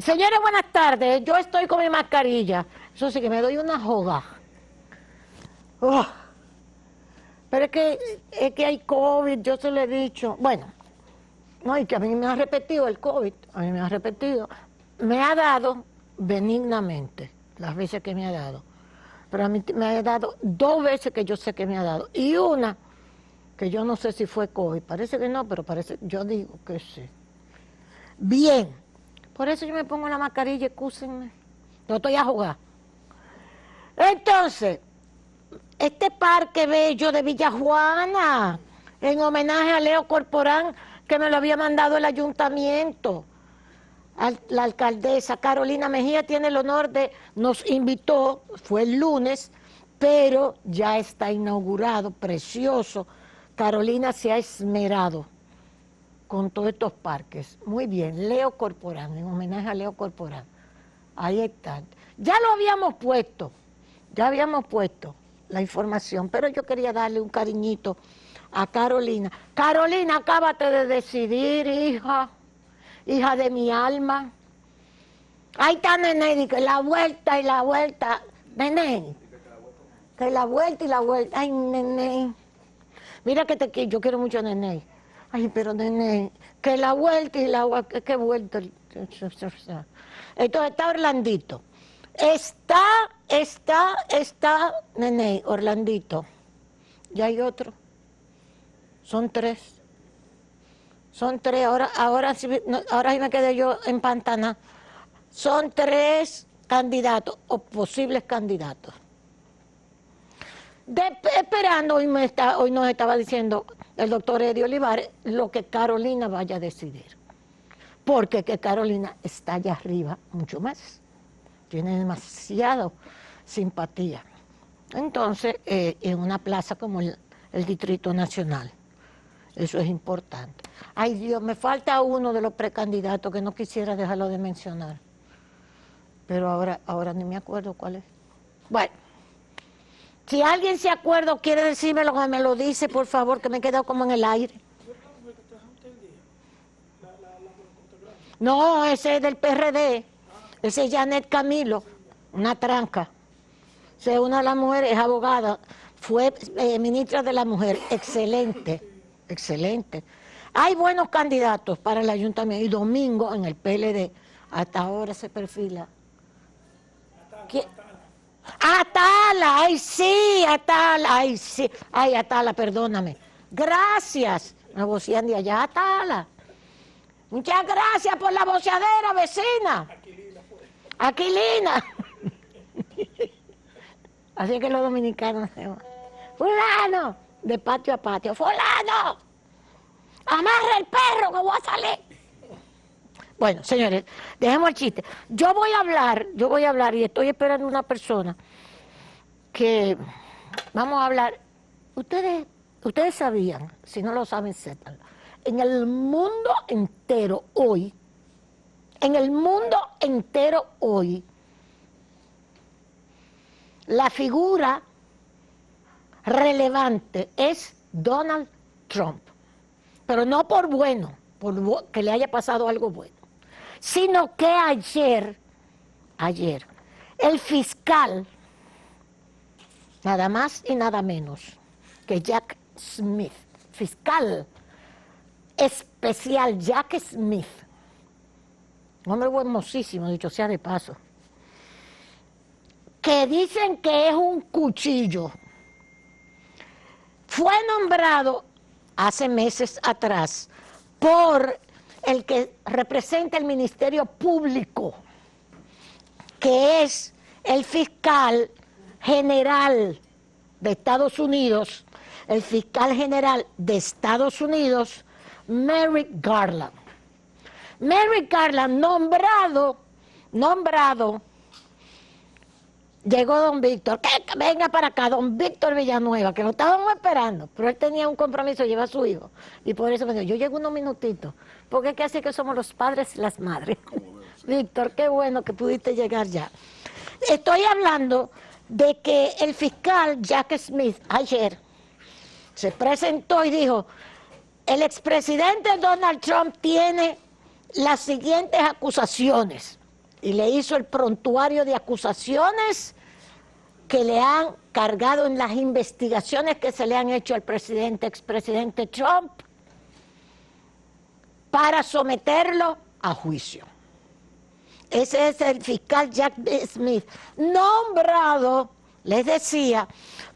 Señores, buenas tardes. Yo estoy con mi mascarilla. Eso sí que me doy una joga. Oh. Pero es que hay COVID, yo se lo he dicho. Bueno, no, y que a mí me ha repetido el COVID. A mí me ha repetido. Me ha dado benignamente las veces que me ha dado. Pero a mí me ha dado 2 veces que yo sé que me ha dado. Y una que yo no sé si fue COVID. Parece que no, pero parece, yo digo que sí. Bien. Por eso yo me pongo la mascarilla, excúsenme. No estoy a jugar. Entonces, este parque bello de Villa Juana, en homenaje a Leo Corporán, que me lo había mandado el ayuntamiento. La alcaldesa Carolina Mejía tiene el honor nos invitó, fue el lunes, pero ya está inaugurado, precioso. Carolina se ha esmerado con todos estos parques. Muy bien, Leo Corporán, en homenaje a Leo Corporán. Ahí está. Ya habíamos puesto la información, pero yo quería darle un cariñito a Carolina. Carolina, acábate de decidir, hija de mi alma. Ahí está Nene, que la vuelta y la vuelta. Nene, que la vuelta y la vuelta. Ay, Nene. Mira que yo quiero mucho a Nene. Ay, pero Nene, que la vuelta y la vuelta, que vuelta. Entonces está Orlandito. Está Nene, Orlandito. Ya hay otro. Son 3. Son 3. Ahora sí me quedé yo en Pantana. Son 3 candidatos o posibles candidatos. Esperando, hoy nos estaba diciendo el doctor Eddie Olivares lo que Carolina vaya a decidir. Porque que Carolina está allá arriba mucho más. Tiene demasiado simpatía. Entonces, en una plaza como el Distrito Nacional, eso es importante. Ay Dios, me falta uno de los precandidatos que no quisiera dejarlo de mencionar. Pero ahora ni me acuerdo cuál es. Bueno, si alguien se acuerda o quiere decírmelo, que me lo dice, por favor, que me he quedado como en el aire. No, ese es del PRD. Ese es Janet Camilo, una tranca. Esa es una de las mujeres, es abogada, fue ministra de la Mujer, excelente, excelente. Hay buenos candidatos para el ayuntamiento y domingo en el PLD, hasta ahora se perfila. Atala, ay sí, Atala, ay sí, ay Atala, perdóname. Gracias, me vocean de allá, Atala. Muchas gracias por la voceadera, vecina. Aquilina. Así que los dominicanos se van. Fulano, de patio a patio. Fulano, amarra el perro que voy a salir. Bueno, señores, dejemos el chiste. Yo voy a hablar y estoy esperando una persona que vamos a hablar. Ustedes sabían, si no lo saben, sépanlo. En el mundo entero hoy, la figura relevante es Donald Trump. Pero no por bueno, por que le haya pasado algo bueno, sino que ayer, el fiscal, nada más y nada menos que Jack Smith, fiscal especial Jack Smith, un hombre hermosísimo, dicho sea de paso, que dicen que es un cuchillo, fue nombrado hace meses atrás por el que representa el Ministerio Público, que es el fiscal general de Estados Unidos, el fiscal general de Estados Unidos, Merrick Garland. Merrick Garland, nombrado, llegó don Víctor, que venga para acá, don Víctor Villanueva, que lo estábamos esperando, pero él tenía un compromiso, lleva a su hijo, y por eso me dijo, yo llego unos minutitos, porque es que así que somos los padres y las madres. Víctor, qué bueno que pudiste llegar ya. Estoy hablando de que el fiscal Jack Smith ayer se presentó y dijo, el expresidente Donald Trump tiene las siguientes acusaciones. y le hizo el prontuario de acusaciones que le han cargado en las investigaciones que se le han hecho al expresidente Trump, para someterlo a juicio. Ese es el fiscal Jack Smith, nombrado, les decía,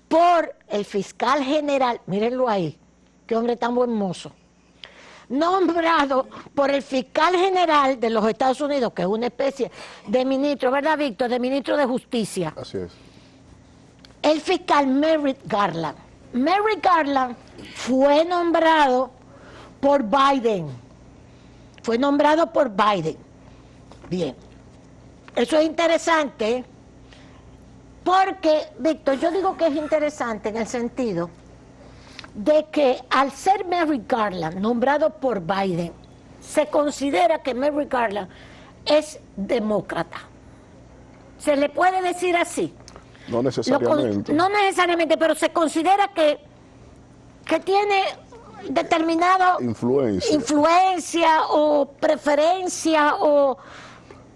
por el fiscal general, mírenlo ahí, qué hombre tan buen mozo, nombrado por el fiscal general de los Estados Unidos, que es una especie de ministro, ¿verdad, Víctor? De ministro de Justicia. Así es. El fiscal Merrick Garland. Merrick Garland fue nombrado por Biden. Fue nombrado por Biden. Bien. Eso es interesante, porque, Víctor, yo digo que es interesante en el sentido de que al ser Merrick Garland nombrado por Biden, se considera que Merrick Garland es demócrata. ¿Se le puede decir así? No necesariamente. No necesariamente, pero se considera que tiene determinada influencia o preferencia o...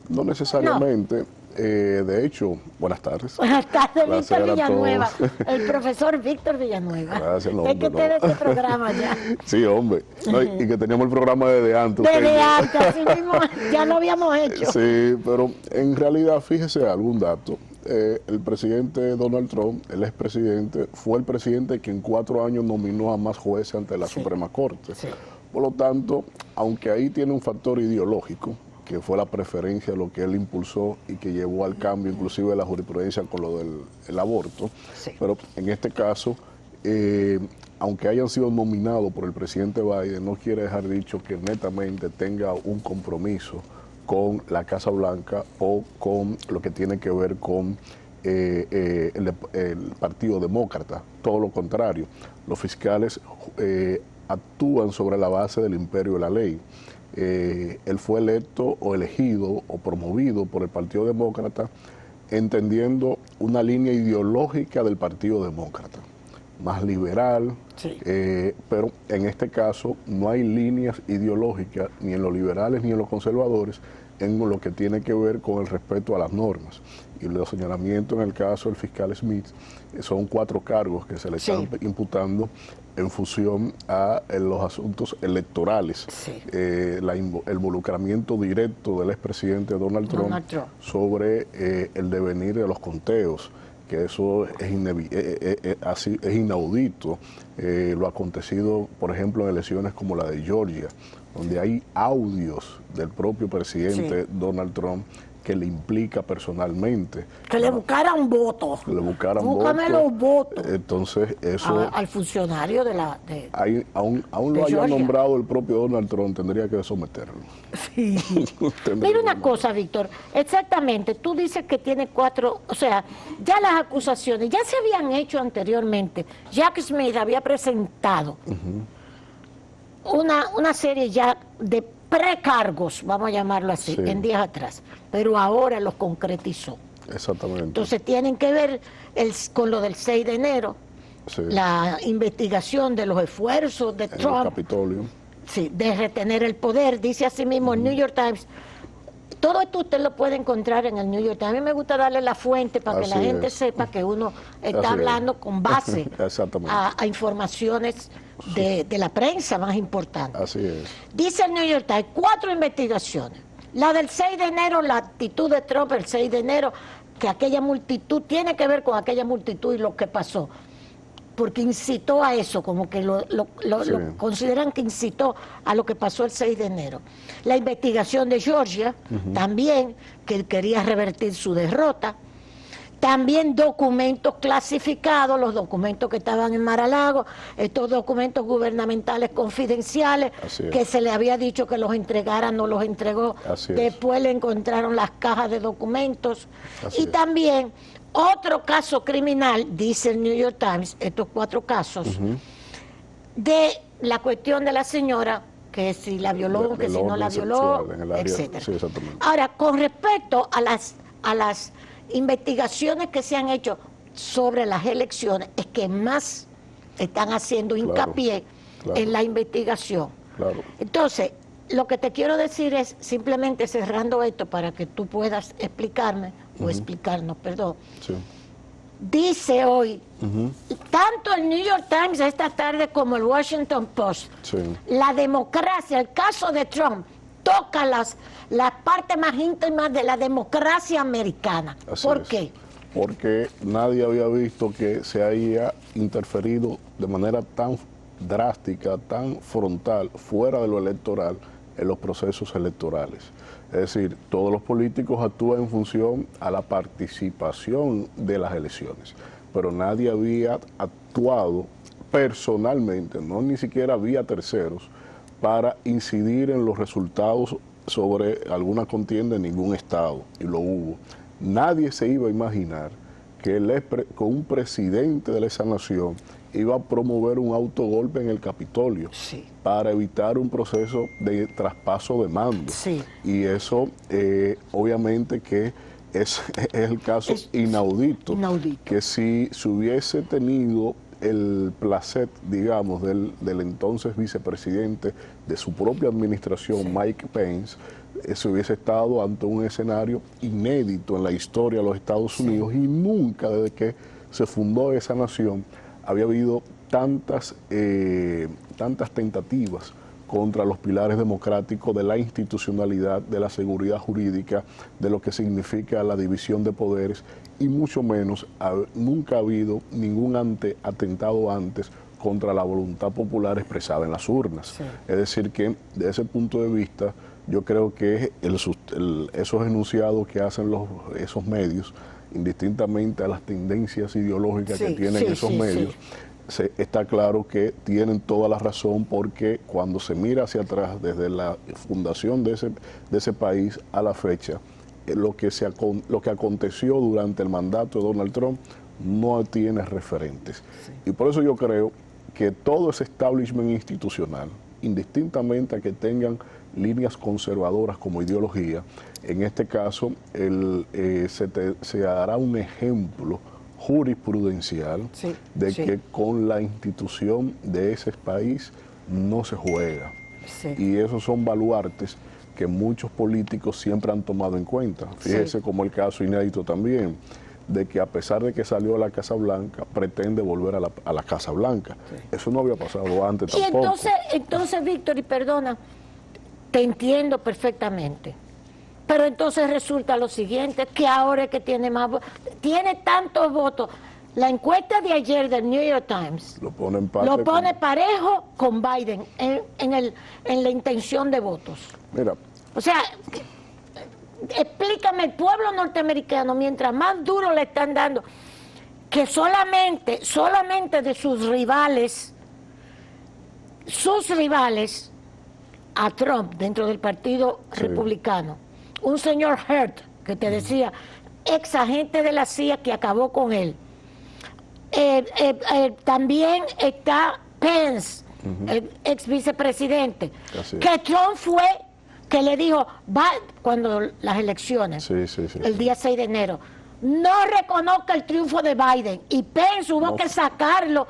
No necesariamente. No. De hecho, buenas tardes. Buenas tardes, Víctor Villanueva. El profesor Víctor Villanueva. Gracias, hombre. Es que usted este programa ya. Sí, hombre. No, y que teníamos el programa desde antes. Desde antes, así mismo, ya lo habíamos hecho. Sí, pero en realidad, fíjese algún dato. El presidente Donald Trump, el expresidente, fue el presidente que en 4 años nominó a más jueces ante la Suprema Corte. Sí. Por lo tanto, aunque ahí tiene un factor ideológico, que fue la preferencia, lo que él impulsó y que llevó al cambio inclusive de la jurisprudencia con lo del aborto. Sí. Pero en este caso, aunque hayan sido nominados por el presidente Biden, no quiere dejar dicho que netamente tenga un compromiso con la Casa Blanca o con lo que tiene que ver con el Partido Demócrata. Todo lo contrario, los fiscales actúan sobre la base del imperio de la ley. Él fue electo o elegido o promovido por el Partido Demócrata entendiendo una línea ideológica del Partido Demócrata, más liberal, sí. Pero en este caso no hay líneas ideológicas ni en los liberales ni en los conservadores en lo que tiene que ver con el respeto a las normas. Y los señalamientos en el caso del fiscal Smith son 4 cargos que se le están imputando en función a los asuntos electorales. Sí. El involucramiento directo del expresidente Donald Trump sobre el devenir de los conteos, que eso es inaudito. Lo acontecido, por ejemplo, en elecciones como la de Georgia, donde hay audios del propio presidente Donald Trump que le implica personalmente. Que le buscaran votos. Que le buscaran votos. Búscame los votos. Entonces, eso... al funcionario de la... aún lo haya nombrado el propio Donald Trump, tendría que someterlo. Sí. Mira una cosa, Víctor. Exactamente, tú dices que tiene 4... O sea, ya las acusaciones ya se habían hecho anteriormente. Jack Smith había presentado una serie ya de precargos, vamos a llamarlo así, en días atrás, pero ahora los concretizó. Exactamente. Entonces tienen que ver con lo del 6 de enero, la investigación de los esfuerzos de Trump, el Capitolio, de retener el poder. Dice así mismo el New York Times. Todo esto usted lo puede encontrar en el New York Times. A mí me gusta darle la fuente para que la gente sepa que uno está hablando con base a informaciones de la prensa más importante. Así es. Dice el New York Times, 4 investigaciones. La del 6 de enero, la actitud de Trump el 6 de enero, que aquella multitud, tiene que ver con aquella multitud y lo que pasó. Porque incitó a eso, como que lo consideran que incitó a lo que pasó el 6 de enero. La investigación de Georgia, también, que él quería revertir su derrota. También documentos clasificados, los documentos que estaban en Mar-a-Lago, estos documentos gubernamentales confidenciales, que se le había dicho que los entregara, no los entregó. Después le encontraron las cajas de documentos. Y también otro caso criminal, dice el New York Times, estos 4 casos, de la cuestión de la señora, que si la violó, que si no la violó, etc. Ahora, con respecto a las investigaciones que se han hecho sobre las elecciones, es que más están haciendo hincapié en la investigación. Entonces, lo que te quiero decir es, simplemente cerrando esto para que tú puedas explicarme, o explicarnos, perdón. Sí. Dice hoy, tanto el New York Times esta tarde como el Washington Post, Sí. la democracia, el caso de Trump, toca las partes más íntimas de la democracia americana. Así ¿Por es. qué? Porque nadie había visto que se haya interferido de manera tan drástica, tan frontal, fuera de lo electoral, en los procesos electorales. Es decir, todos los políticos actúan en función a la participación de las elecciones, pero nadie había actuado personalmente, no ni siquiera vía terceros, para incidir en los resultados sobre alguna contienda en ningún estado, y lo hubo. Nadie se iba a imaginar que con un presidente de esa nación iba a promover un autogolpe en el Capitolio Sí. para evitar un proceso de traspaso de mando. Sí. Y eso obviamente que es el caso inaudito, que si se hubiese tenido el placer, digamos, del entonces vicepresidente de su propia administración, Mike Pence, se hubiese estado ante un escenario inédito en la historia de los Estados Unidos, y nunca desde que se fundó esa nación había habido tantas tentativas contra los pilares democráticos de la institucionalidad, de la seguridad jurídica, de lo que significa la división de poderes, y mucho menos, nunca ha habido ningún atentado antes contra la voluntad popular expresada en las urnas. Sí. Es decir que, desde ese punto de vista, yo creo que esos enunciados que hacen esos medios, indistintamente a las tendencias ideológicas que tienen esos medios, está claro que tienen toda la razón, porque cuando se mira hacia atrás, desde la fundación de ese país a la fecha, lo que aconteció durante el mandato de Donald Trump no tiene referentes. Y por eso yo creo que todo ese establishment institucional, indistintamente a que tengan líneas conservadoras como ideología, en este caso se hará un ejemplo jurisprudencial que con la institución de ese país no se juega. Sí. Y esos son baluartes que muchos políticos siempre han tomado en cuenta. Fíjese como el caso inédito también, de que a pesar de que salió a la Casa Blanca, pretende volver a la Casa Blanca. Eso no había pasado antes tampoco. Y entonces, Víctor, y perdona, te entiendo perfectamente. Pero entonces resulta lo siguiente, que ahora es que tiene tiene tantos votos. La encuesta de ayer del New York Times lo pone parejo con Biden en la intención de votos. Mira. O sea, explícame, el pueblo norteamericano, mientras más duro le están dando, que solamente de sus rivales a Trump dentro del Partido Republicano, un señor Hurt, que te decía, ex agente de la CIA que acabó con él. También está Pence, el ex vicepresidente, que Trump fue, que le dijo, cuando las elecciones, el día 6 de enero, no reconozca el triunfo de Biden, y Pence hubo que sacarlo,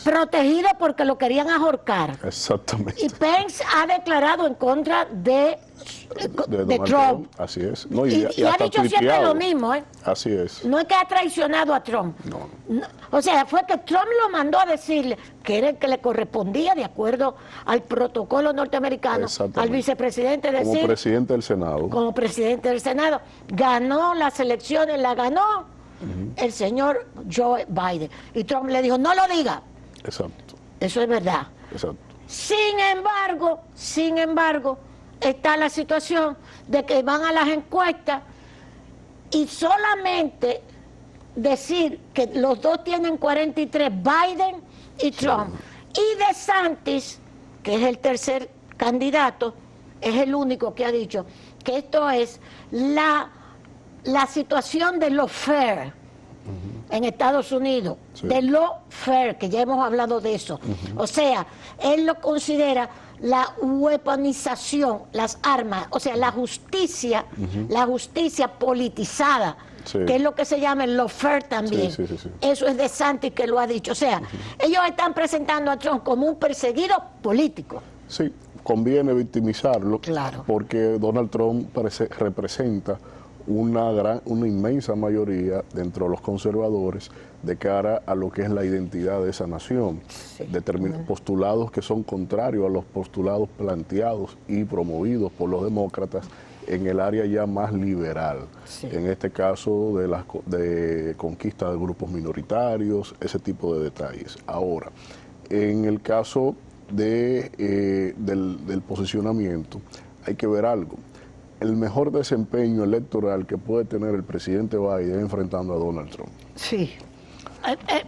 protegido porque lo querían ahorcar. Exactamente. Y Pence ha declarado en contra de Trump. Así es. No, y ha dicho siempre lo mismo, Así es. No es que ha traicionado a Trump. No. O sea, fue que Trump lo mandó a decirle que era el que le correspondía, de acuerdo al protocolo norteamericano, al vicepresidente decir... Como presidente del Senado. Como presidente del Senado. Ganó las elecciones, la ganó el señor Joe Biden. Y Trump le dijo, no lo diga. Exacto. Eso es verdad. Exacto. Sin embargo, está la situación de que van a las encuestas y solamente decir que los dos tienen 43, Biden y Trump, y DeSantis, que es el tercer candidato, es el único que ha dicho que esto es la situación de lo fair en Estados Unidos, de lo fair, que ya hemos hablado de eso. O sea, él lo considera la weaponización, las armas, o sea, la justicia politizada, que es lo que se llama el lawfare también. Eso es DeSantis que lo ha dicho. O sea, ellos están presentando a Trump como un perseguido político. Sí, conviene victimizarlo, Claro. porque Donald Trump representa una inmensa mayoría dentro de los conservadores de cara a lo que es la identidad de esa nación. Sí. Postulados que son contrarios a los postulados planteados y promovidos por los demócratas en el área ya más liberal. Sí. En este caso de conquista de grupos minoritarios, ese tipo de detalles. Ahora, en el caso del posicionamiento, hay que ver algo. El mejor desempeño electoral que puede tener el presidente Biden enfrentando a Donald Trump. Sí.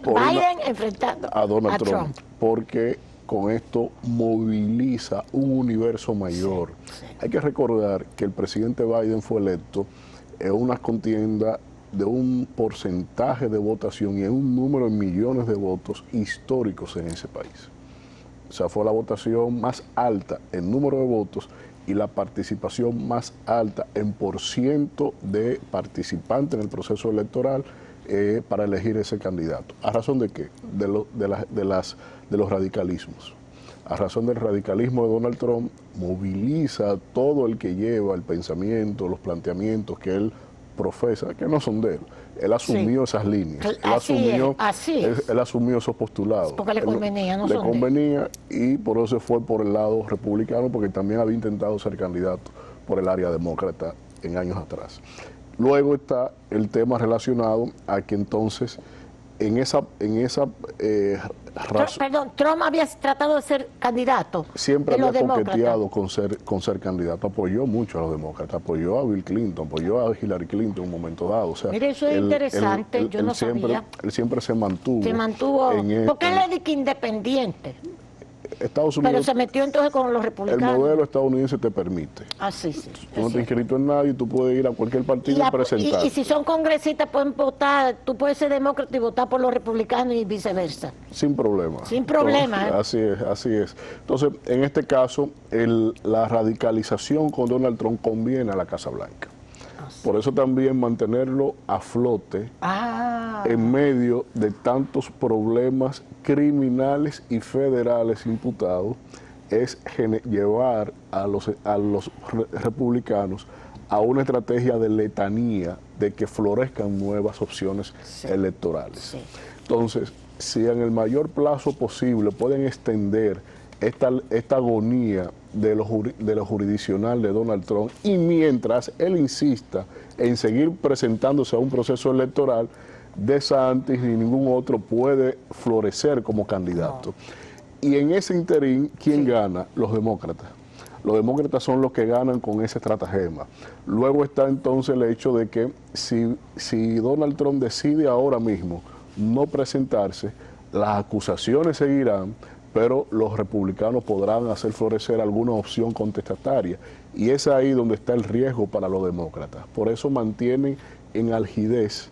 Biden enfrentando a Donald Trump, porque con esto moviliza un universo mayor. Sí. Hay que recordar que el presidente Biden fue electo en una contienda de un porcentaje de votación y en un número de millones de votos históricos en ese país. O sea, fue la votación más alta en número de votos y la participación más alta en % de participantes en el proceso electoral para elegir ese candidato. ¿A razón de qué? De los radicalismos. A razón del radicalismo de Donald Trump, moviliza a todo el que lleva el pensamiento, los planteamientos que él profesa, que no son de él. Él asumió esas líneas, él asumió esos postulados. Porque le convenía, no le son convenía y por eso se fue por el lado republicano, porque también había intentado ser candidato por el área demócrata en años atrás. Luego está el tema relacionado a que entonces Perdón, Trump había tratado de ser candidato. Siempre había coqueteado con ser candidato. Apoyó mucho a los demócratas, apoyó a Bill Clinton, apoyó a Hillary Clinton en un momento dado. O sea, mire, eso es interesante, yo no sabía. Él siempre se mantuvo. Porque él es de que independiente. Estados Unidos, pero se metió entonces con los republicanos. El modelo estadounidense te permite. Ah, sí, sí. Tú no te has inscrito en nadie, tú puedes ir a cualquier partido y presentar. Y si son congresistas pueden votar, tú puedes ser demócrata y votar por los republicanos y viceversa. Sin problema. Sin problema. Así es, así es. Entonces, en este caso, la radicalización con Donald Trump conviene a la Casa Blanca. Por eso también mantenerlo a flote en medio de tantos problemas criminales y federales imputados es llevar a los republicanos a una estrategia de letanía de que florezcan nuevas opciones electorales. Sí. Entonces, si en el mayor plazo posible pueden extender esta agonía de lo jurisdiccional de Donald Trump y mientras él insista en seguir presentándose a un proceso electoral, DeSantis ni ningún otro puede florecer como candidato. No. Y en ese interín, ¿quién gana? Los demócratas. Los demócratas son los que ganan con ese estratagema. Luego está entonces el hecho de que si Donald Trump decide ahora mismo no presentarse, las acusaciones seguirán, pero los republicanos podrán hacer florecer alguna opción contestataria. Y es ahí donde está el riesgo para los demócratas. Por eso mantienen en algidez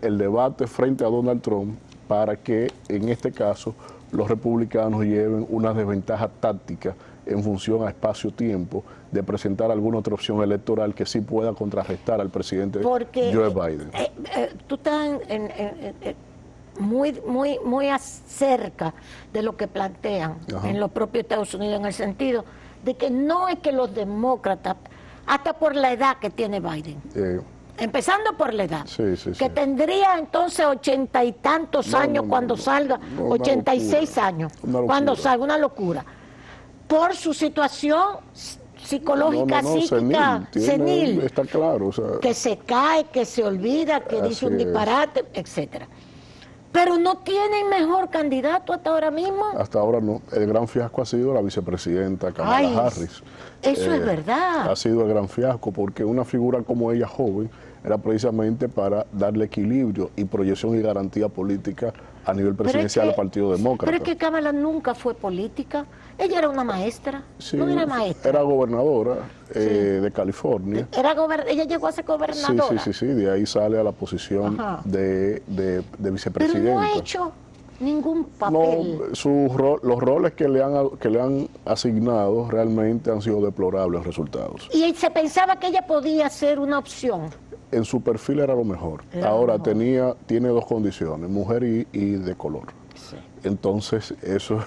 el debate frente a Donald Trump para que, en este caso, los republicanos lleven una desventaja táctica en función a espacio-tiempo de presentar alguna otra opción electoral que sí pueda contrarrestar al presidente Joe Biden. Tú estás muy cerca de lo que plantean en los propios Estados Unidos, en el sentido de que no es que los demócratas, hasta por la edad que tiene Biden, empezando por la edad, que tendría entonces 80 y tantos años cuando salga, 86 años, cuando salga, una locura, por su situación psicológica, psíquica, senil, está claro, o sea, que se cae, que se olvida, que dice un disparate, etcétera. Pero no tienen mejor candidato hasta ahora mismo. Hasta ahora no. El gran fiasco ha sido la vicepresidenta Kamala Harris. Eso es verdad. Ha sido el gran fiasco porque una figura como ella, joven, era precisamente para darle equilibrio y proyección y garantía política a nivel presidencial al Partido Demócrata. Pero es que Kamala nunca fue política. Ella era una maestra. Sí, no era maestra. Era gobernadora de California. Ella llegó a ser gobernadora. Sí. De ahí sale a la posición de vicepresidenta. Pero no ha hecho ningún papel. No, los roles que le han asignado realmente han sido deplorables resultados. Y se pensaba que ella podía ser una opción. En su perfil era lo mejor. Ahora tiene dos condiciones, mujer y de color. Sí. Entonces, eso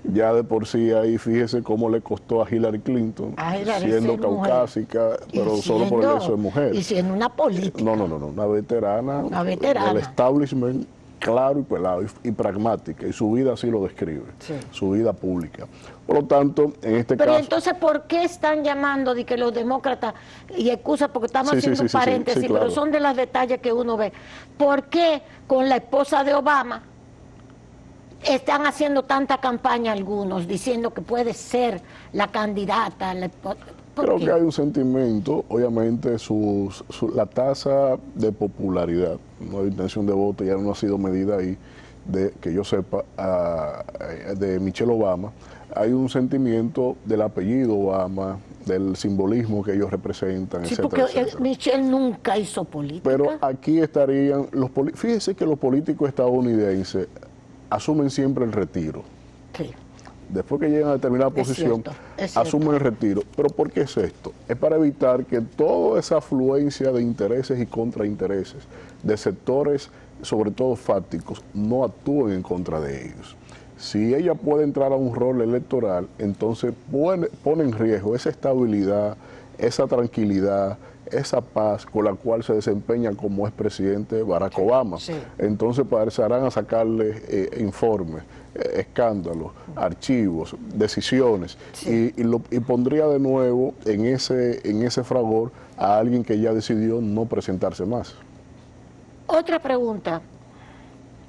ya de por sí ahí, fíjese cómo le costó a Hillary Clinton, siendo caucásica, pero solo por el hecho de mujer. Y siendo una política. No, una veterana, del establishment, claro y pelado y pragmática, y su vida así lo describe, su vida pública. Por lo tanto, en este caso... Pero entonces, ¿por qué están llamando de que los demócratas, y excusa porque estamos haciendo un paréntesis, claro, pero son de los detalles que uno ve, ¿por qué con la esposa de Obama están haciendo tanta campaña algunos, diciendo que puede ser la candidata? Creo que hay un sentimiento, obviamente la tasa de popularidad, no hay intención de voto, ya no ha sido medida ahí, que yo sepa, de Michelle Obama. Hay un sentimiento del apellido Obama, del simbolismo que ellos representan, sí, etcétera, porque etcétera. Michelle nunca hizo política. Pero aquí estarían, fíjense que los políticos estadounidenses asumen siempre el retiro. Sí. Después que llegan a determinada posición, asumen el retiro. ¿Pero por qué es esto? Es para evitar que toda esa afluencia de intereses y contraintereses de sectores, sobre todo fácticos, no actúen en contra de ellos. Si ella puede entrar a un rol electoral, entonces pone en riesgo esa estabilidad, esa tranquilidad, esa paz con la cual se desempeña como expresidente Barack Obama. Sí. Entonces pasarán a sacarle informes, escándalos, archivos, decisiones, sí, y pondría de nuevo en ese fragor a alguien que ya decidió no presentarse más. Otra pregunta,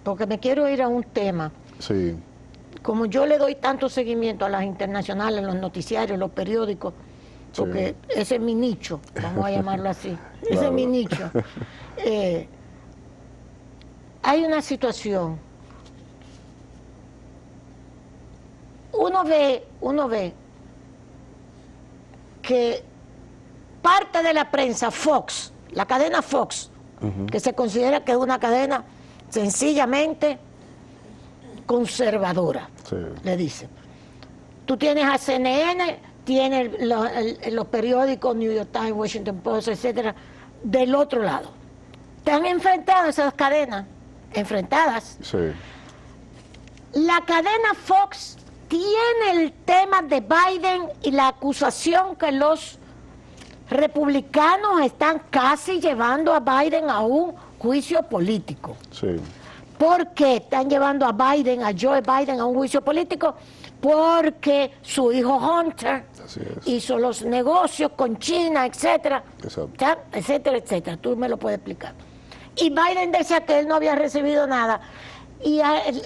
porque me quiero ir a un tema. Sí. Como yo le doy tanto seguimiento a las internacionales, los noticiarios, los periódicos, porque sí, ese es mi nicho, vamos a llamarlo así, claro, ese es mi nicho. Hay una situación, uno ve que parte de la prensa, Fox, la cadena Fox, que se considera que es una cadena sencillamente conservadora, sí, le dicen. Tú tienes a CNN, tienes los periódicos New York Times, Washington Post, etcétera, del otro lado. Están enfrentadas esas cadenas, enfrentadas. Sí. La cadena Fox tiene el tema de Biden y la acusación que los republicanos están casi llevando a Biden a un juicio político. Sí. ¿Por qué están llevando a Joe Biden a un juicio político? Porque su hijo Hunter hizo los negocios con China, etcétera, etcétera, etcétera. Tú me lo puedes explicar. Y Biden decía que él no había recibido nada. Y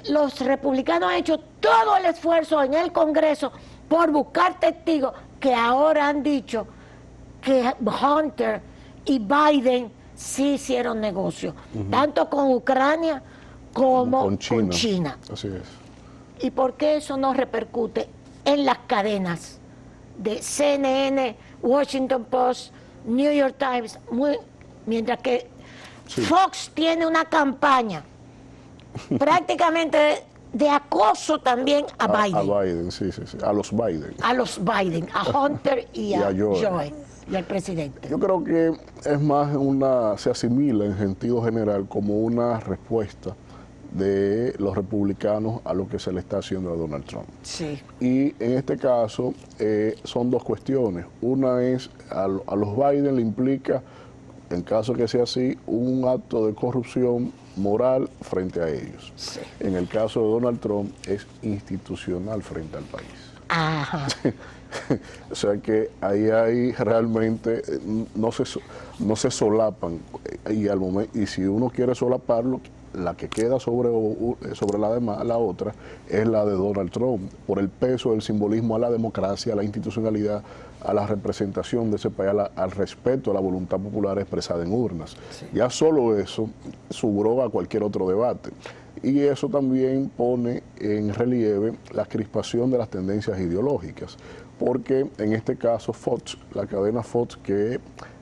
los republicanos han hecho todo el esfuerzo en el Congreso por buscar testigos que ahora han dicho que Hunter y Biden sí hicieron negocios, tanto con Ucrania como con China. Así es. ¿Y por qué eso no repercute en las cadenas de CNN, Washington Post, New York Times? Mientras que Fox tiene una campaña prácticamente de acoso también a Biden. A Biden, sí. A los Biden. A los Biden, a Hunter y a Joe. Y al presidente. Yo creo que es más se asimila en sentido general como una respuesta de los republicanos a lo que se le está haciendo a Donald Trump. Sí. Y en este caso son dos cuestiones. Una es, a los Biden le implica, en caso que sea así, un acto de corrupción moral frente a ellos. Sí. En el caso de Donald Trump es institucional frente al país. Ajá. O sea que ahí hay realmente, no se solapan, y si uno quiere solaparlo, la que queda sobre la otra es la de Donald Trump, por el peso del simbolismo a la democracia, a la institucionalidad, a la representación de ese país, al respeto a la voluntad popular expresada en urnas. Sí. Ya solo eso subroga cualquier otro debate. Y eso también pone en relieve la crispación de las tendencias ideológicas, porque en este caso Fox, la cadena Fox, que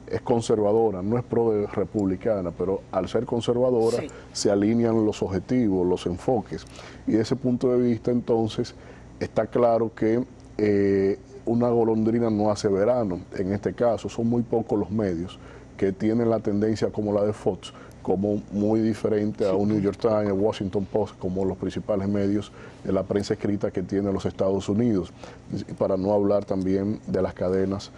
es conservadora, no es pro-republicana, pero al ser conservadora se alinean los objetivos, los enfoques. Y desde ese punto de vista, entonces, está claro que una golondrina no hace verano. En este caso, son muy pocos los medios que tienen la tendencia como la de Fox, como muy diferente a un New York Times, Washington Post, como los principales medios de la prensa escrita que tienen los Estados Unidos, para no hablar también de las cadenas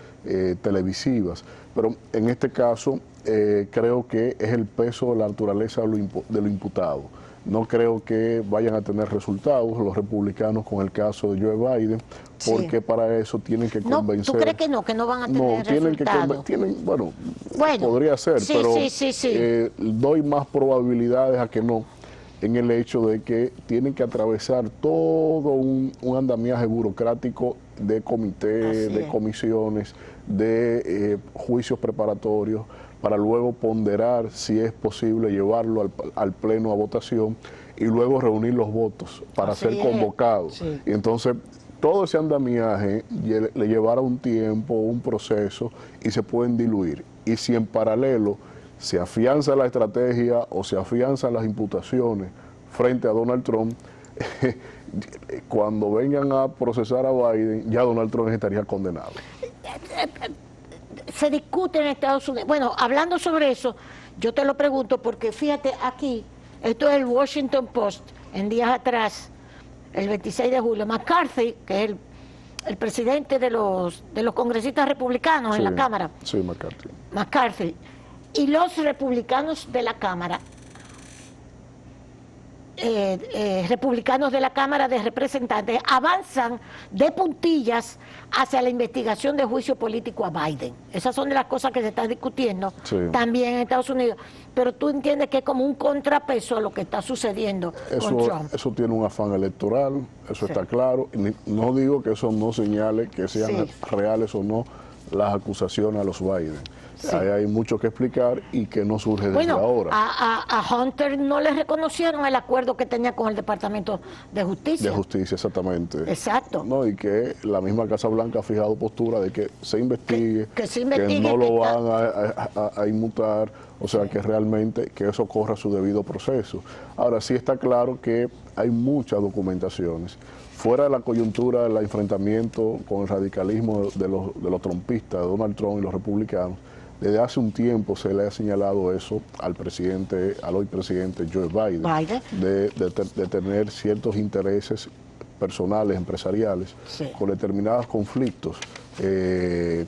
televisivas. Pero en este caso creo que es el peso de la naturaleza de lo imputado. No creo que vayan a tener resultados los republicanos con el caso de Joe Biden, porque para eso tienen que convencer. ¿Tú crees que no van a tener resultados? Bueno, podría ser, pero doy más probabilidades a que no, en el hecho de que tienen que atravesar todo un andamiaje burocrático de comités, de comisiones, de juicios preparatorios, para luego ponderar si es posible llevarlo al Pleno a votación y luego reunir los votos para ser convocados. Y entonces todo ese andamiaje le llevará un tiempo, un proceso, y se pueden diluir. Y si en paralelo se afianza la estrategia o se afianzan las imputaciones frente a Donald Trump, cuando vengan a procesar a Biden, ya Donald Trump estaría condenado. Se discute en Estados Unidos. Bueno, hablando sobre eso, yo te lo pregunto porque fíjate aquí, esto es el Washington Post, en días atrás, el 26 de julio, McCarthy, que es el presidente de los congresistas republicanos en la Cámara. Sí, McCarthy. Y los republicanos de la Cámara, republicanos de la Cámara de Representantes, avanzan de puntillas hacia la investigación de juicio político a Biden. Esas son de las cosas que se están discutiendo también en Estados Unidos. Pero tú entiendes que es como un contrapeso a lo que está sucediendo con Trump. Eso tiene un afán electoral, eso está claro. No digo que eso no señale que sean reales o no las acusaciones a los Biden. Ahí hay mucho que explicar y que no surge desde ahora. A Hunter no le reconocieron el acuerdo que tenía con el Departamento de Justicia. De Justicia, exactamente. Exacto. No, y que la misma Casa Blanca ha fijado postura de que se investigue, que no lo van a inmutar, o sea, que realmente que eso corra su debido proceso. Ahora, sí está claro que hay muchas documentaciones. Fuera de la coyuntura del enfrentamiento con el radicalismo de los trumpistas, de Donald Trump y los republicanos, desde hace un tiempo se le ha señalado eso al hoy presidente Joe Biden, de tener ciertos intereses personales, empresariales, con determinados conflictos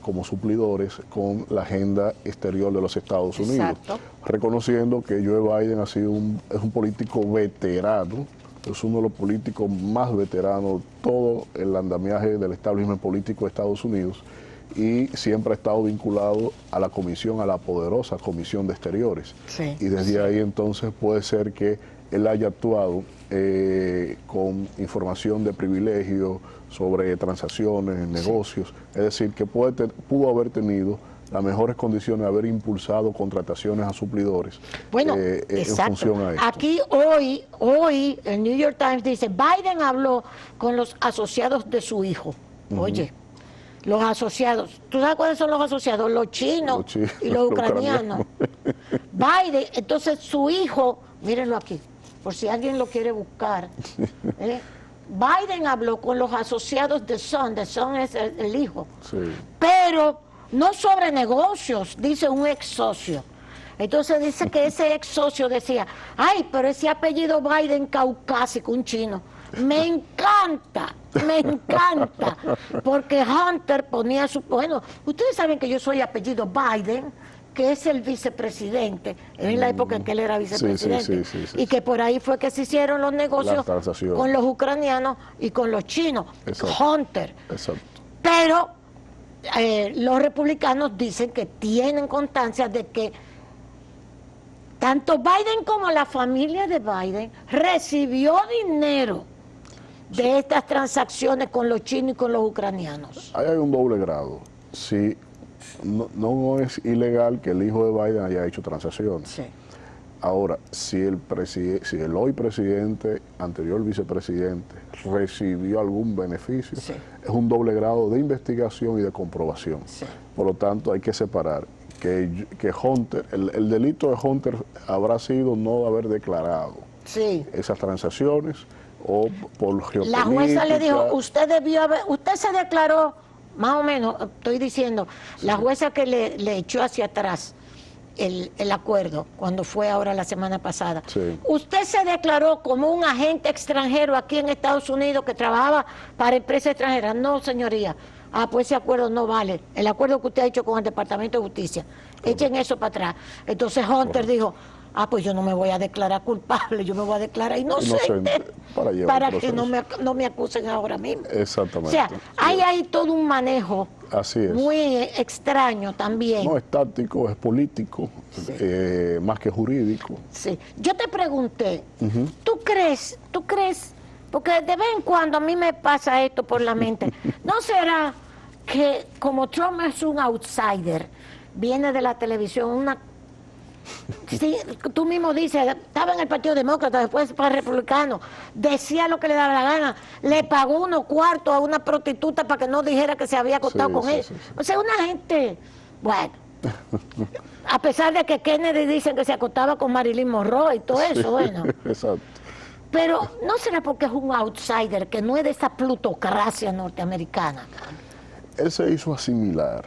como suplidores con la agenda exterior de los Estados Unidos. Reconociendo que Joe Biden es un político veterano, es uno de los políticos más veteranos de todo el andamiaje del establishment político de Estados Unidos, y siempre ha estado vinculado a la poderosa Comisión de Exteriores. Y desde ahí entonces puede ser que él haya actuado con información de privilegio sobre transacciones, negocios, es decir, que pudo haber tenido las mejores condiciones de haber impulsado contrataciones a suplidores en función a esto. Aquí hoy el New York Times dice, Biden habló con los asociados de su hijo. Oye, los asociados, ¿tú sabes cuáles son los asociados? Los chinos y los ucranianos. Biden, entonces su hijo, mírenlo aquí, por si alguien lo quiere buscar, Biden habló con los asociados de Son es el hijo, pero no sobre negocios, dice un ex socio. Entonces dice que ese ex socio decía, ay, pero ese apellido Biden caucásico, un chino, me encanta, porque Hunter ponía bueno, ustedes saben que yo soy apellido Biden, que es el vicepresidente, en la época en que él era vicepresidente, y que por ahí fue que se hicieron los negocios con los ucranianos y con los chinos, Hunter. Pero los republicanos dicen que tienen constancia de que tanto Biden como la familia de Biden recibió dinero de estas transacciones con los chinos y con los ucranianos. Ahí hay un doble grado. Si no es ilegal que el hijo de Biden haya hecho transacciones. Ahora, si el hoy presidente, anterior vicepresidente, recibió algún beneficio, es un doble grado de investigación y de comprobación. Por lo tanto, hay que separar que Hunter, el delito de Hunter habrá sido no haber declarado esas transacciones o por geopolítica. La jueza le dijo, usted se declaró, más o menos, estoy diciendo, la jueza que le echó hacia atrás el acuerdo cuando fue ahora la semana pasada. Sí. Usted se declaró como un agente extranjero aquí en Estados Unidos que trabajaba para empresas extranjeras. No, señoría. Pues ese acuerdo no vale. El acuerdo que usted ha hecho con el Departamento de Justicia. Echen eso para atrás. Entonces Hunter dijo, pues yo no me voy a declarar culpable, yo me voy a declarar inocente para que no me acusen ahora mismo. Exactamente. O sea, hay ahí todo un manejo. Así es. Muy extraño también. No es táctico, es político, sí. Más que jurídico. Sí. Yo te pregunté, ¿tú crees? Porque de vez en cuando a mí me pasa esto por la mente. ¿No será que como Trump es un outsider, viene de la televisión, sí, tú mismo dices, estaba en el Partido Demócrata, después para el Republicano, decía lo que le daba la gana, le pagó unos cuartos a una prostituta para que no dijera que se había acostado con él. Sí. O sea, una gente, bueno, a pesar de que Kennedy dicen que se acostaba con Marilyn Monroe y todo eso, bueno. Exacto. Pero no será porque es un outsider, que no es de esa plutocracia norteamericana. Él se hizo asimilar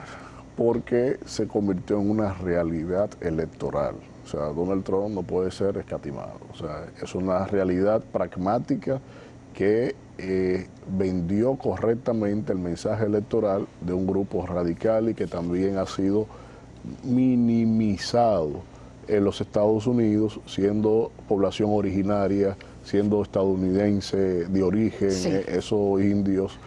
porque se convirtió en una realidad electoral. O sea, Donald Trump no puede ser escatimado. O sea, es una realidad pragmática que vendió correctamente el mensaje electoral de un grupo radical y que también ha sido minimizado en los Estados Unidos, siendo población originaria, siendo estadounidense de origen, sí. Esos indios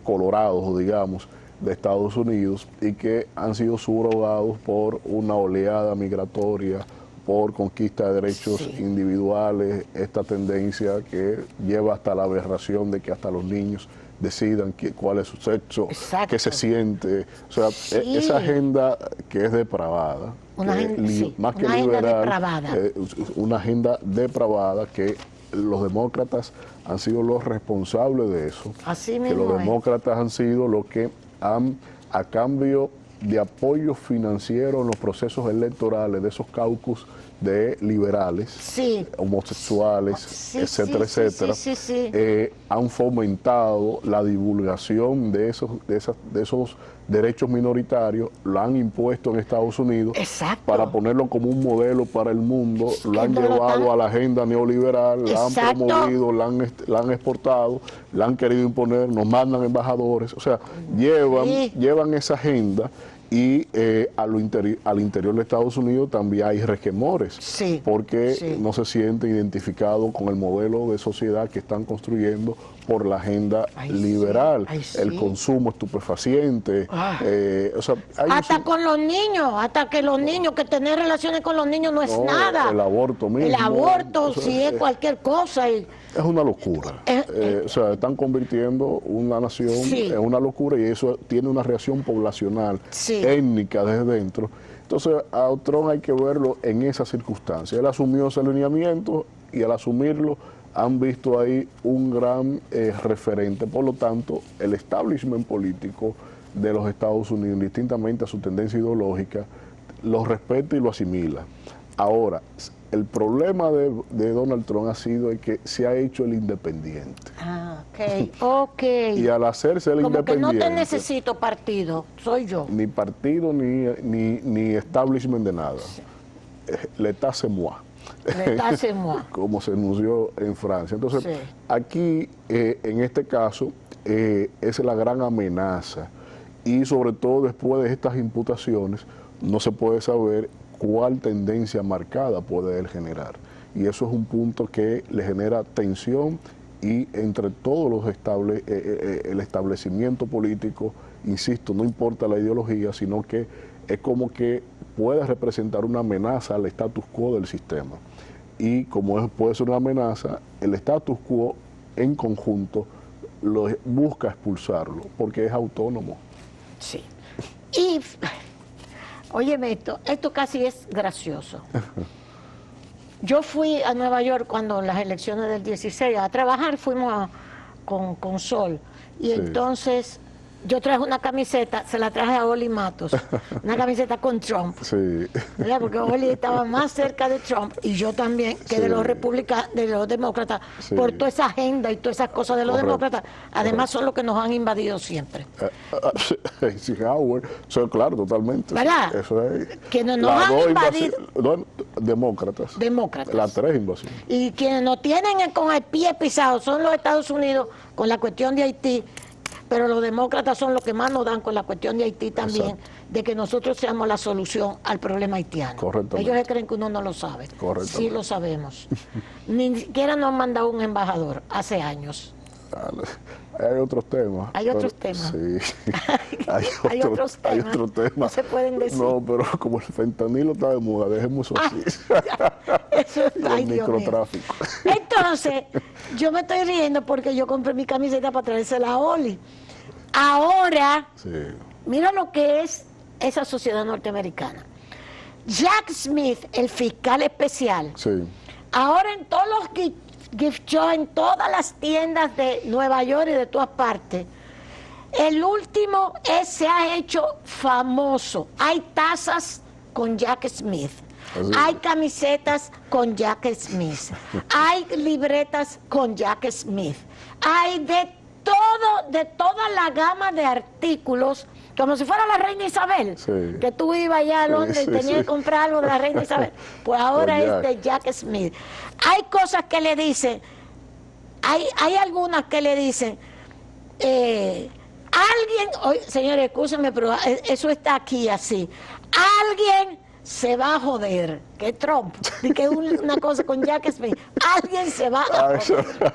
colorados, digamos, de Estados Unidos, y que han sido subrogados por una oleada migratoria, por conquista de derechos sí. individuales, esta tendencia que lleva hasta la aberración de que hasta los niños decidan cuál es su sexo, exacto. qué se siente. O sea, sí. esa agenda que es depravada, sí. más que una liberal, agenda depravada. Una agenda depravada que los demócratas han sido los responsables de eso. Así que mismo los demócratas han sido los que han, a cambio de apoyo financiero en los procesos electorales de esos caucus de liberales, sí. homosexuales, sí, etcétera, sí, etcétera, sí, han fomentado la divulgación de esos derechos minoritarios, lo han impuesto en Estados Unidos. Exacto. Para ponerlo como un modelo para el mundo, lo han llevado a la agenda neoliberal, la han promovido, la han exportado, la han querido imponer, nos mandan embajadores, o sea, llevan esa agenda. Y al interior de Estados Unidos también hay resquemores, sí, porque no se sienten identificados con el modelo de sociedad que están construyendo por la agenda liberal, el consumo estupefaciente. O sea, hasta con los niños, hasta que los niños, que tener relaciones con los niños no es nada. El aborto mismo. El aborto, o sea, si es cualquier cosa. Es una locura. O sea, están convirtiendo una nación en una locura, y eso tiene una reacción poblacional, étnica desde dentro. Entonces, a Trump hay que verlo en esa circunstancia. Él asumió ese lineamiento y al asumirlo han visto ahí un gran referente. Por lo tanto, el establishment político de los Estados Unidos, distintamente a su tendencia ideológica, lo respeta y lo asimila. Ahora, el problema de Donald Trump ha sido el que se ha hecho el independiente. Ok. Y al hacerse el independiente... Como que no te necesito partido, soy yo. Ni partido, ni establishment de nada. L'État c'est moi. L'État c'est moi. Como se anunció en Francia. Entonces, aquí, en este caso, es la gran amenaza. Y sobre todo después de estas imputaciones, no se puede saber cuál tendencia marcada puede él generar. Y eso es un punto que le genera tensión, y entre todos los el establecimiento político, insisto, no importa la ideología, sino que es como que puede representar una amenaza al status quo del sistema. Y como puede ser una amenaza, el status quo en conjunto busca expulsarlo, porque es autónomo. Sí. Y... óyeme, esto casi es gracioso. Yo fui a Nueva York cuando las elecciones del 16 a trabajar, fuimos con Sol. Y entonces yo traje una camiseta, se la traje a Oli Matos, una camiseta con Trump, Sí. ¿verdad? Porque Oli estaba más cerca de Trump y yo también, que de los republicanos, de los demócratas, Sí. por toda esa agenda y todas esas cosas de los Correcto, demócratas, además son los que nos han invadido siempre. Eisenhower, eso claro, totalmente. ¿Verdad? Eso es. Quienes nos Las han dos invadido. demócratas. Demócratas. Las 3 invasiones. Y quienes nos tienen con el pie pisado son los Estados Unidos con la cuestión de Haití, pero los demócratas son los que más nos dan con la cuestión de Haití también, Exacto. de que nosotros seamos la solución al problema haitiano. Correctamente. Ellos se creen que uno no lo sabe. Correctamente. Sí lo sabemos. Ni siquiera nos han mandado un embajador hace años. Hay otros temas. Hay otros temas. Sí. Hay otros Hay temas. otros temas. No se pueden decir. No, pero como el fentanilo está de moda, dejemos eso así. Eso es, Y ay, el Dios mío. microtráfico. Entonces, yo me estoy riendo porque yo compré mi camiseta para traérsela a Oli. Ahora, Sí. mira lo que es esa sociedad norteamericana. Jack Smith, el fiscal especial, Sí. ahora en todos los gift shops, en todas las tiendas de Nueva York y de todas partes, el último se ha hecho famoso. Hay tazas con Jack Smith. Así Hay es. camisetas con Jack Smith. Hay libretas con Jack Smith. Hay de toda la gama de artículos, como si fuera la reina Isabel, Sí. que tú ibas allá a Londres Sí, y tenías sí. que comprar algo de la reina Isabel. Pues ahora Con es Jack. de Jack Smith. Hay cosas que le dicen, hay algunas que le dicen, alguien, señores, escúchenme, pero eso está aquí así. Alguien se va a joder, que es Trump, y que es una cosa con Jack Smith. Alguien se va a joder.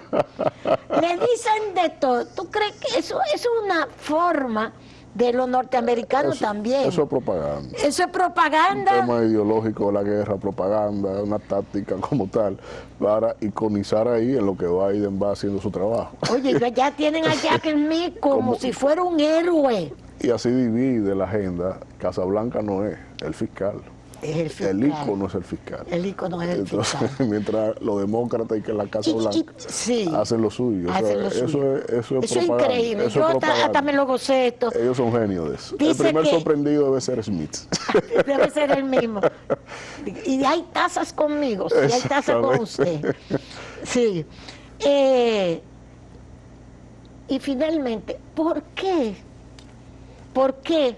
Le dicen de todo. ¿Tú crees que eso es una forma de los norteamericanos también? Eso es propaganda. Eso es Un propaganda. tema ideológico de la guerra, propaganda, una táctica como tal, para iconizar ahí en lo que Biden va haciendo su trabajo. Oye, ya tienen a Jack Smith como si fuera un héroe. Y así divide la agenda. Casablanca no es el fiscal. Es el fiscal. El ícono es el fiscal. El ícono es el Entonces, fiscal. mientras los demócratas y que la Casa Blanca Sí. hacen lo suyo. Hacen lo suyo. Eso es Eso es propaganda. increíble. Eso Yo es hasta propaganda. me lo gocé esto. Ellos son genios de eso. Dice El primer que- sorprendido debe ser Smith. Debe ser el mismo. Y hay tazas conmigo, sí, hay tazas con usted. Sí. Y finalmente, ¿por qué? ¿Por qué?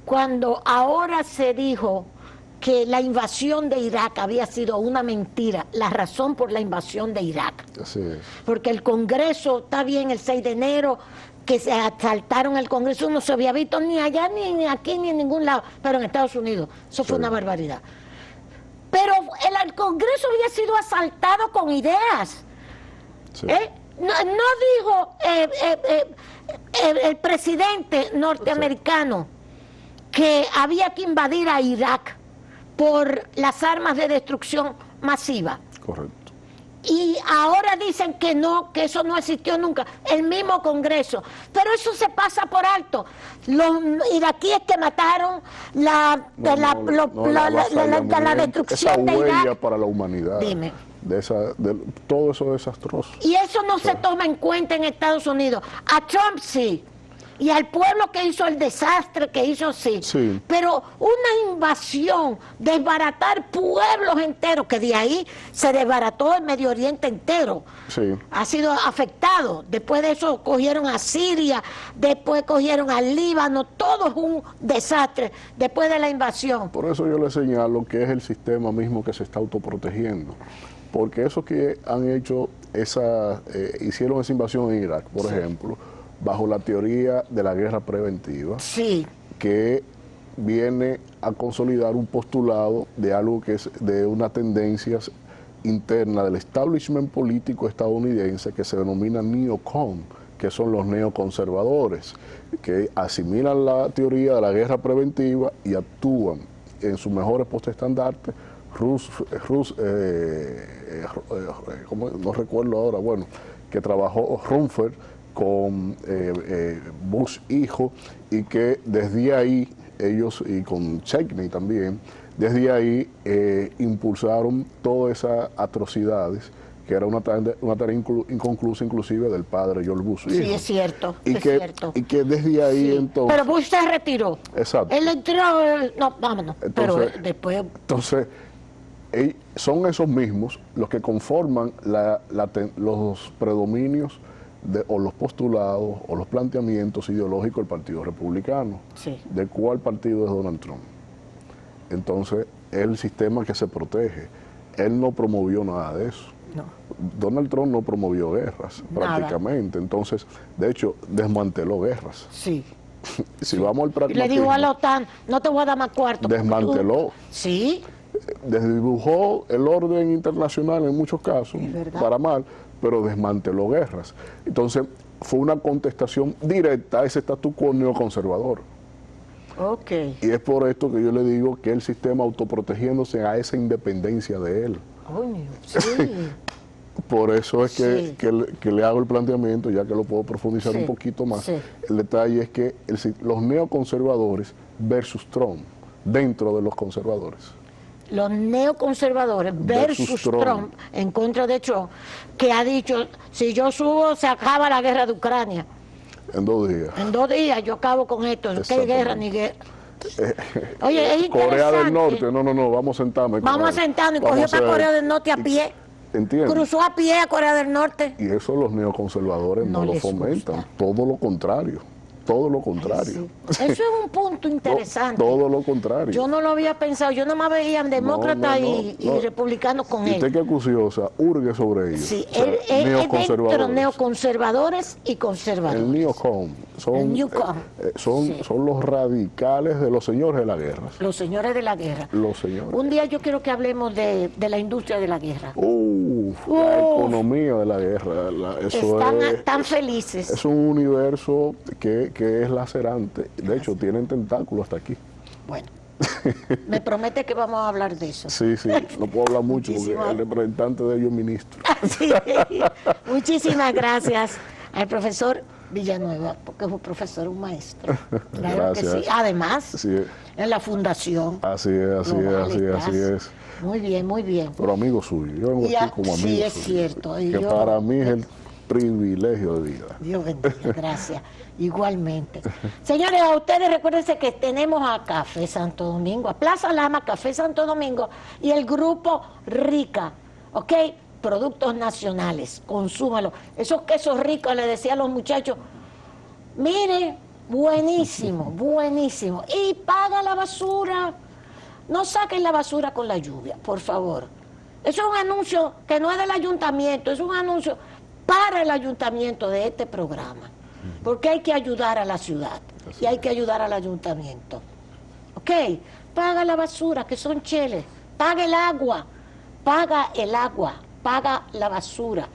Cuando ahora se dijo que la invasión de Irak había sido una mentira, la razón por la invasión de Irak. Así es. Porque el Congreso, está bien, el 6 de enero, que se asaltaron el Congreso, no se había visto ni allá, ni aquí, ni en ningún lado, pero en Estados Unidos, eso fue Sí. una barbaridad. Pero el Congreso había sido asaltado con ideas. Sí. No dijo el presidente norteamericano que había que invadir a Irak por las armas de destrucción masiva. Correcto. Y ahora dicen que no, que eso no existió nunca, el mismo Congreso. Pero eso se pasa por alto. Los iraquíes que mataron la destrucción esa de huella Irak. para la humanidad. Dime. De todo eso desastroso. Y eso no se toma en cuenta en Estados Unidos. A Trump sí. Y al pueblo que hizo el desastre que hizo sí. Sí. Pero una invasión, desbaratar pueblos enteros, que de ahí se desbarató el Medio Oriente entero. Sí. Ha sido afectado. Después de eso cogieron a Siria, después cogieron al Líbano, todo es un desastre después de la invasión. Por eso yo le señalo que es el sistema mismo que se está autoprotegiendo. Porque esos que han hecho hicieron esa invasión en Irak, por ejemplo, bajo la teoría de la guerra preventiva, Sí, que viene a consolidar un postulado de algo que es de unas tendencias internas del establishment político estadounidense que se denomina neocon, que son los neoconservadores, que asimilan la teoría de la guerra preventiva y actúan en sus mejores postestandartes. No recuerdo ahora, bueno, que trabajó Rumsfeld con Bush hijo, y que desde ahí ellos, y con Cheney también, desde ahí impulsaron todas esas atrocidades que era una tarea inconclusa inclusive del padre George Bush. Sí, es cierto, y es que, cierto. Y que desde ahí Sí. entonces... Pero Bush se retiró. Exacto. Él entró, no, vámonos. Entonces, pero después... Entonces, son esos mismos los que conforman los predominios o los postulados o los planteamientos ideológicos del Partido Republicano. Sí. ¿De cuál partido es Donald Trump? Entonces, es el sistema que se protege. Él no promovió nada de eso. No. Donald Trump no promovió guerras, Nada. prácticamente. Entonces, de hecho, desmanteló guerras. Sí. Si vamos al Y le pragmatismo, dijo a la OTAN, no te voy a dar más cuarto. porque desmanteló. Sí. Desdibujó el orden internacional en muchos casos, Es verdad. para mal, pero desmanteló guerras. Entonces, fue una contestación directa a ese status quo neoconservador. Ok. Y es por esto que yo le digo que el sistema autoprotegiéndose a esa independencia de él. Coño, sí. Por eso es Sí. que le hago el planteamiento, ya que lo puedo profundizar Sí, un poquito más. sí. El detalle es que los neoconservadores versus Trump, dentro de los conservadores. Los neoconservadores versus Trump, en contra de Trump, que ha dicho, si yo subo, se acaba la guerra de Ucrania. En 2 días. En 2 días yo acabo con esto. ¿Qué Exactamente. guerra ni guerra? Oye, es Corea del interesante. Norte, no, vamos a sentarme. con Vamos a él. sentarnos y cogió Vamos para a- Corea del Norte a pie. ¿Entiendes? Cruzó a pie a Corea del Norte. Y eso los neoconservadores no, No lo les fomentan. gusta. Todo lo contrario. Todo lo contrario. Sí. Eso es un punto interesante. Todo lo contrario. Yo no lo había pensado. Yo nomás veía demócratas y republicanos con Y él. usted que es acuciosa, hurgue sobre ellos. Sí, O sea, él es dentro neoconservadores. neoconservadores y conservadores. El neocon son, El neocon. Sí. son los radicales de los señores de la guerra. Los señores de la guerra. Los señores. Un día yo quiero que hablemos de la industria de la guerra. La economía de la guerra. Eso es, Tan felices. es un universo que es lacerante. De hecho, tienen tentáculos hasta aquí. Bueno, me promete que vamos a hablar de eso. Sí, no puedo hablar mucho porque Muchísimas- el representante de ellos es ministro. Sí. Muchísimas gracias al profesor Villanueva, porque es un profesor, un maestro. Claro Gracias. que sí. Además, Sí, en la fundación. así es. Muy bien, muy bien. Pero amigo suyo, yo vengo Y aquí como amigo sí, es suyo, cierto. Y que yo- para mí es el privilegio de vida. Dios bendiga, gracias. Igualmente. Señores, a ustedes recuérdense que tenemos a Café Santo Domingo, a Plaza Lama, Café Santo Domingo y el grupo Rica, ¿ok? Productos nacionales, consúmalo. Esos quesos ricos, le decía a los muchachos, mire, buenísimo, buenísimo. Y paga la basura. No saquen la basura con la lluvia, por favor. Eso es un anuncio que no es del ayuntamiento, es un anuncio para el ayuntamiento de este programa. Porque hay que ayudar a la ciudad y hay que ayudar al ayuntamiento. ¿Ok? Paga la basura, que son cheles. Paga el agua, paga la basura.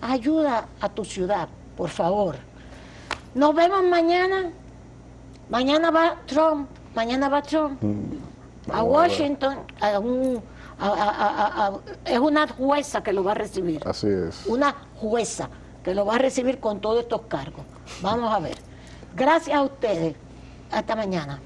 Ayuda a tu ciudad, por favor. Nos vemos mañana. Mañana va Trump. A Washington, es una jueza que lo va a recibir. Así es. Una jueza que lo va a recibir con todos estos cargos. Vamos a ver. Gracias a ustedes. Hasta mañana.